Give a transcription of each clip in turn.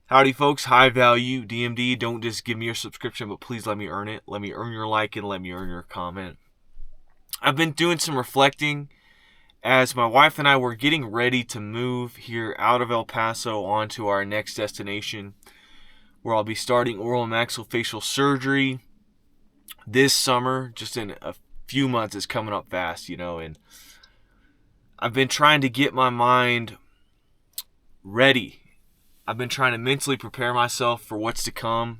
Howdy, folks. High value DMD. Don't just give me your subscription, but please let me earn it. Let me earn your like and let me earn your comment. I've been doing some reflecting as my wife and I were getting ready to move here out of El Paso onto our next destination, where I'll be starting oral and maxillofacial surgery this summer. Just in a few months. It's coming up fast, and I've been trying to get my mind ready. I've been trying to mentally prepare myself for what's to come,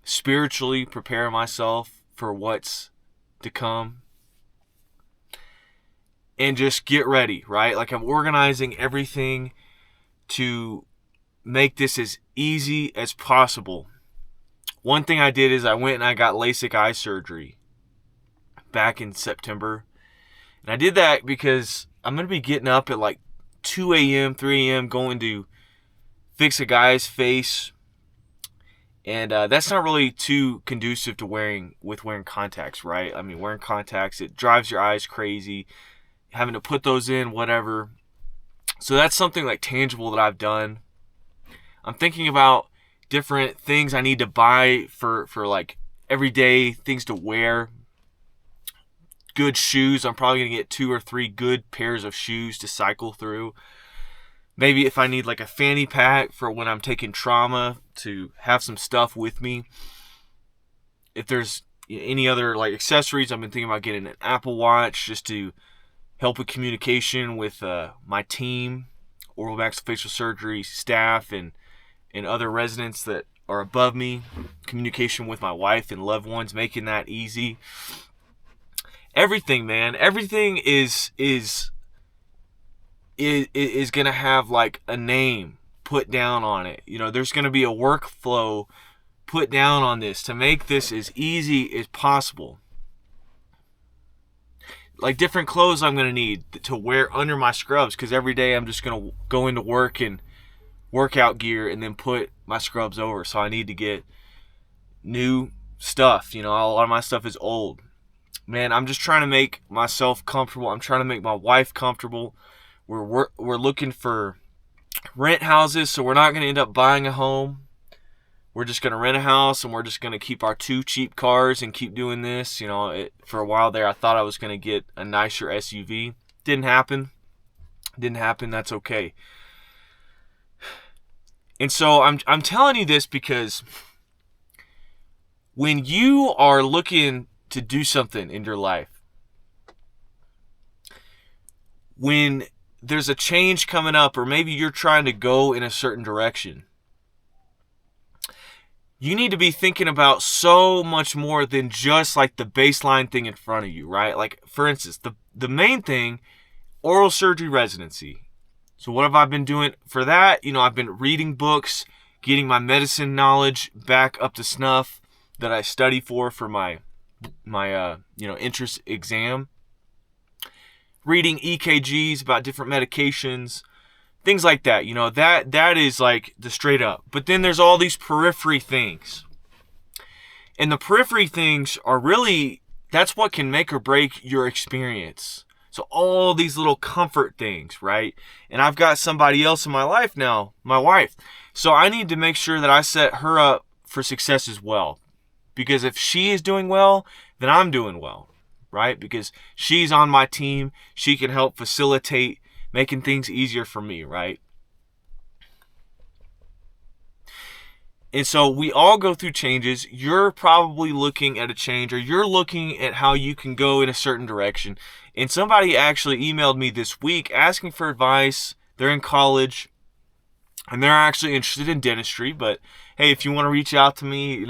spiritually prepare myself for what's to come, and just get ready, right? Like, I'm organizing everything to make this as easy as possible. One thing I did is I went and I got LASIK eye surgery back in September. And I did that because I'm going to be getting up at like 2 a.m., 3 a.m., going to fix a guy's face. And that's not really too conducive to wearing contacts, right? I mean, wearing contacts, it drives your eyes crazy. Having to put those in, whatever. So that's something like tangible that I've done. I'm thinking about different things I need to buy for like everyday things to wear. Good shoes. I'm probably going to get 2 or 3 good pairs of shoes to cycle through. Maybe if I need like a fanny pack for when I'm taking trauma, to have some stuff with me. If there's any other like accessories, I've been thinking about getting an Apple Watch just to help with communication with my team, oral maxillofacial surgery staff, and other residents that are above me. Communication with my wife and loved ones, making that easy. Everything, man. Everything is gonna have like a name put down on it. There's gonna be a workflow put down on this to make this as easy as possible. Like different clothes I'm gonna need to wear under my scrubs, because every day I'm just gonna go into work in workout gear and then put my scrubs over. So I need to get new stuff. A lot of my stuff is old. Man, I'm just trying to make myself comfortable. I'm trying to make my wife comfortable. We're looking for rent houses, so we're not going to end up buying a home. We're just going to rent a house, and we're just going to keep our 2 cheap cars and keep doing this. For a while there, I thought I was going to get a nicer SUV. Didn't happen. That's okay. And so I'm telling you this because when you are looking to do something in your life, when there's a change coming up, or maybe you're trying to go in a certain direction, you need to be thinking about so much more than just like the baseline thing in front of you, right? Like, for instance, the main thing, oral surgery residency. So what have I been doing for that? I've been reading books, getting my medicine knowledge back up to snuff that I study for my entrance exam. Reading EKGs about different medications, things like that. That is like the straight up. But then there's all these periphery things. And the periphery things are really, that's what can make or break your experience. So all these little comfort things, right? And I've got somebody else in my life now, my wife. So I need to make sure that I set her up for success as well. Because if she is doing well, then I'm doing well, right? Because she's on my team. She can help facilitate making things easier for me, right? And so we all go through changes. You're probably looking at a change, or you're looking at how you can go in a certain direction. And somebody actually emailed me this week asking for advice. They're in college and they're actually interested in dentistry. But hey, if you want to reach out to me,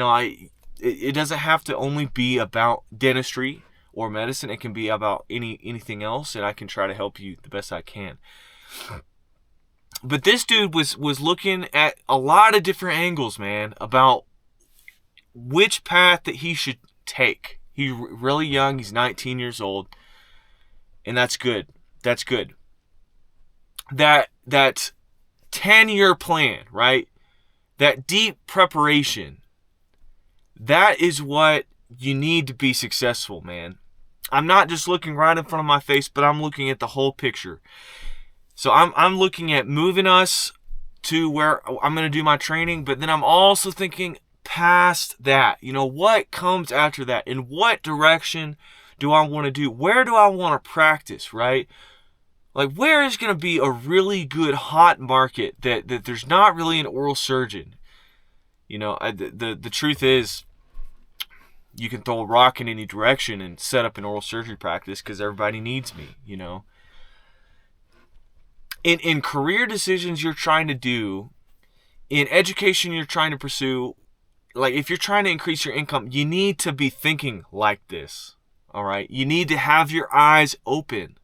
it doesn't have to only be about dentistry or medicine. It can be about anything else, and I can try to help you the best I can. But this dude was looking at a lot of different angles, man, about which path that he should take. He's really young. He's 19 years old. And that's good. That's good. That 10-year plan, right? That deep preparation. That is what you need to be successful, man. I'm not just looking right in front of my face, but I'm looking at the whole picture. So I'm looking at moving us to where I'm going to do my training, but then I'm also thinking past that. You know, what comes after that? In what direction do I want to do? Where do I want to practice, right? Like, where is going to be a really good hot market that there's not really an oral surgeon? You know, the truth is, you can throw a rock in any direction and set up an oral surgery practice because everybody needs me, you know. In career decisions you're trying to do, in education you're trying to pursue, like if you're trying to increase your income, you need to be thinking like this, all right? You need to have your eyes open.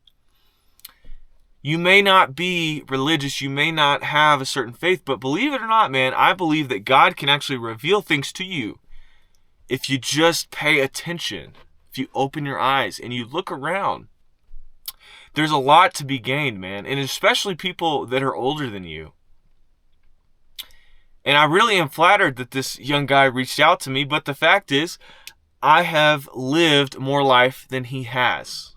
You may not be religious, you may not have a certain faith, but believe it or not, man, I believe that God can actually reveal things to you if you just pay attention, if you open your eyes and you look around. There's a lot to be gained, man, and especially people that are older than you. And I really am flattered that this young guy reached out to me, but the fact is, I have lived more life than he has.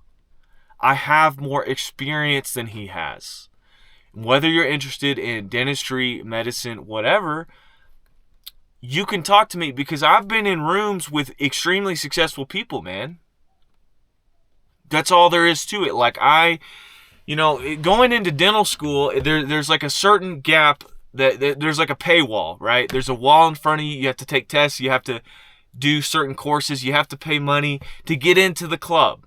I have more experience than he has. Whether you're interested in dentistry, medicine, whatever, you can talk to me because I've been in rooms with extremely successful people, man. That's all there is to it. Like going into dental school, there's like a certain gap that there's like a paywall, right? There's a wall in front of you. You have to take tests. You have to do certain courses. You have to pay money to get into the club,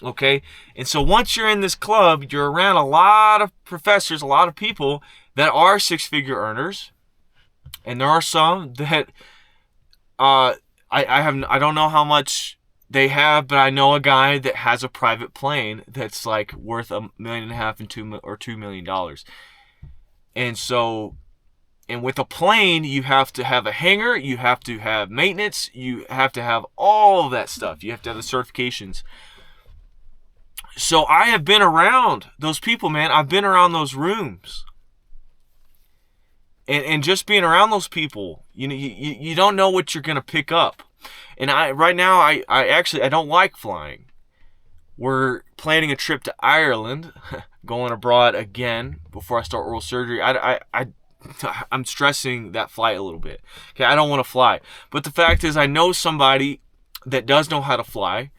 okay? And so once you're in this club, you're around a lot of professors, a lot of people that are six-figure earners, and there are some that I don't know how much they have, but I know a guy that has a private plane that's like worth $1.5 million and $2 million. And so, and with a plane, you have to have a hangar, you have to have maintenance, you have to have all of that stuff. You have to have the certifications. So I have been around those people, man. I've been around those rooms. And just being around those people, you don't know what you're going to pick up. And right now, I actually don't like flying. We're planning a trip to Ireland, going abroad again before I start oral surgery. I'm stressing that flight a little bit. Okay, I don't want to fly. But the fact is, I know somebody that does know how to fly,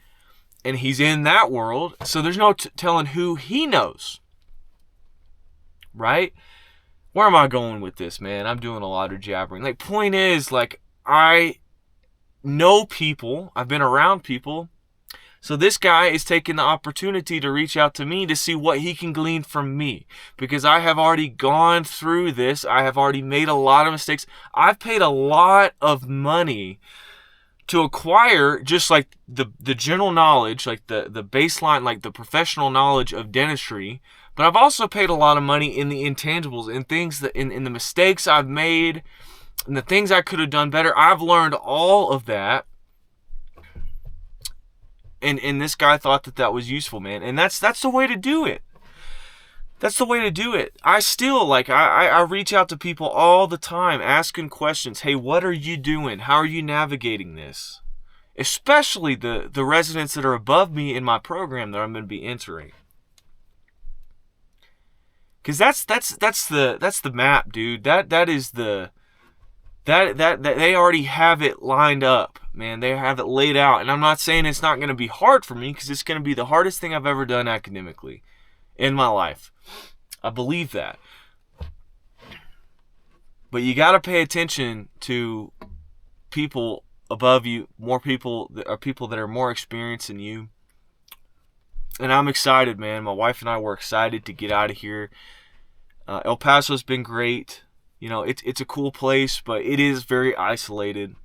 and he's in that world, so there's no telling who he knows. Right? Where am I going with this, man? I'm doing a lot of jabbering. Like, point is, like, I know people. I've been around people. So this guy is taking the opportunity to reach out to me to see what he can glean from me. Because I have already gone through this. I have already made a lot of mistakes. I've paid a lot of money to acquire just like the general knowledge, like the baseline, like the professional knowledge of dentistry. But I've also paid a lot of money in the intangibles, in things that in the mistakes I've made, and the things I could have done better. I've learned all of that. And this guy thought that was useful, man. And that's the way to do it. That's the way to do it. I still, I reach out to people all the time, asking questions. Hey, what are you doing? How are you navigating this? Especially the residents that are above me in my program that I'm going to be entering. Because that's the map, dude. That is the that they already have it lined up, man. They have it laid out. And I'm not saying it's not going to be hard for me, because it's going to be the hardest thing I've ever done academically in my life. I believe that. But you got to pay attention to people above you, more people that are more experienced than you. And I'm excited, man. My wife and I were excited to get out of here. El Paso's been great. You know, it's a cool place, but it is very isolated.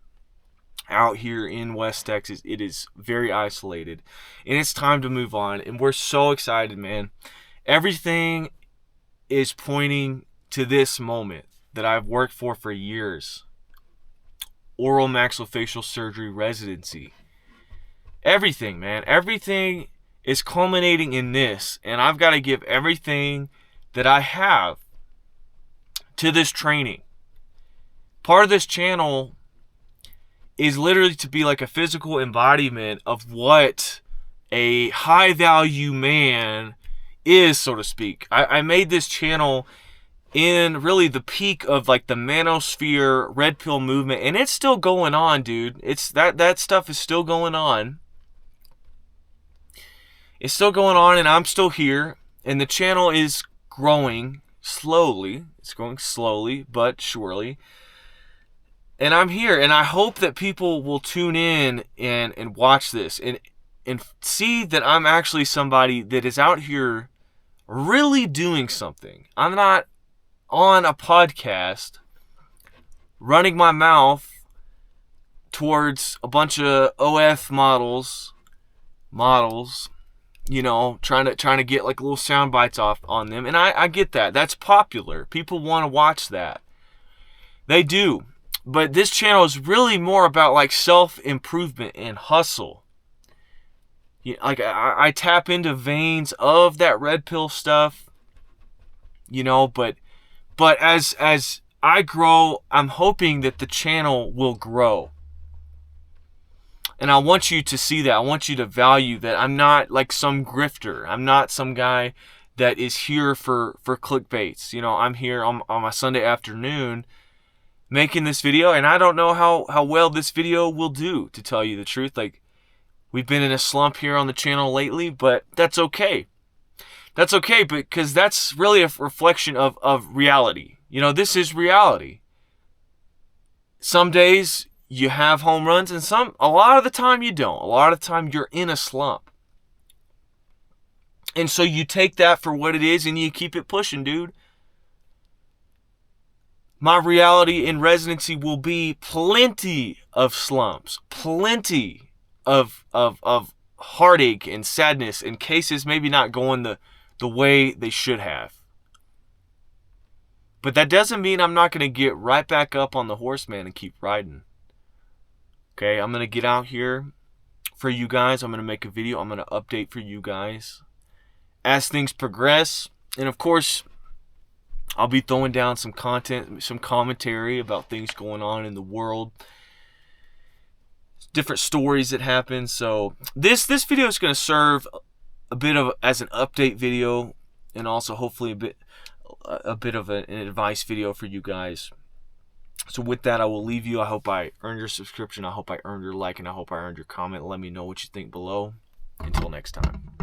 Out here in West Texas, it is very isolated. And it's time to move on. And we're so excited, man. Everything is pointing to this moment that I've worked for years. Oral maxillofacial surgery residency. Everything, man. Everything is culminating in this. And I've got to give everything that I have to this training. Part of this channel is literally to be like a physical embodiment of what a high value man is, so to speak. I made this channel in really the peak of like the manosphere red pill movement, and it's still going on, dude. It's that stuff is still going on. It's still going on, and I'm still here, and the channel is growing slowly. It's growing slowly but surely. And I'm here, and I hope that people will tune in and watch this and see that I'm actually somebody that is out here really doing something. I'm not on a podcast running my mouth towards a bunch of OF models, you know, trying to get like little sound bites off on them. And I get that. That's popular. People want to watch that. They do. But this channel is really more about like self-improvement and hustle. Like I tap into veins of that red pill stuff, you know, but as I grow, I'm hoping that the channel will grow. And I want you to see that. I want you to value that. I'm not like some grifter. I'm not some guy that is here for clickbaits. You know, I'm here on my Sunday afternoon making this video, and I don't know how well this video will do, to tell you the truth. Like, we've been in a slump here on the channel lately, but that's okay. That's okay, because that's really a reflection of reality. You know, this is reality. Some days you have home runs, and a lot of the time you don't. A lot of the time you're in a slump. And so you take that for what it is and you keep it pushing, dude. My reality in residency will be plenty of slumps, plenty of heartache and sadness, and cases maybe not going the way they should have. But that doesn't mean I'm not going to get right back up on the horse, man, and keep riding. Okay, I'm going to get out here for you guys. I'm going to make a video. I'm going to update for you guys as things progress. And of course, I'll be throwing down some content, some commentary about things going on in the world, different stories that happen. So this video is going to serve a bit of as an update video, and also hopefully a bit of an advice video for you guys. So with that, I will leave you. I hope I earned your subscription. I hope I earned your like, and I hope I earned your comment. Let me know what you think below. Until next time.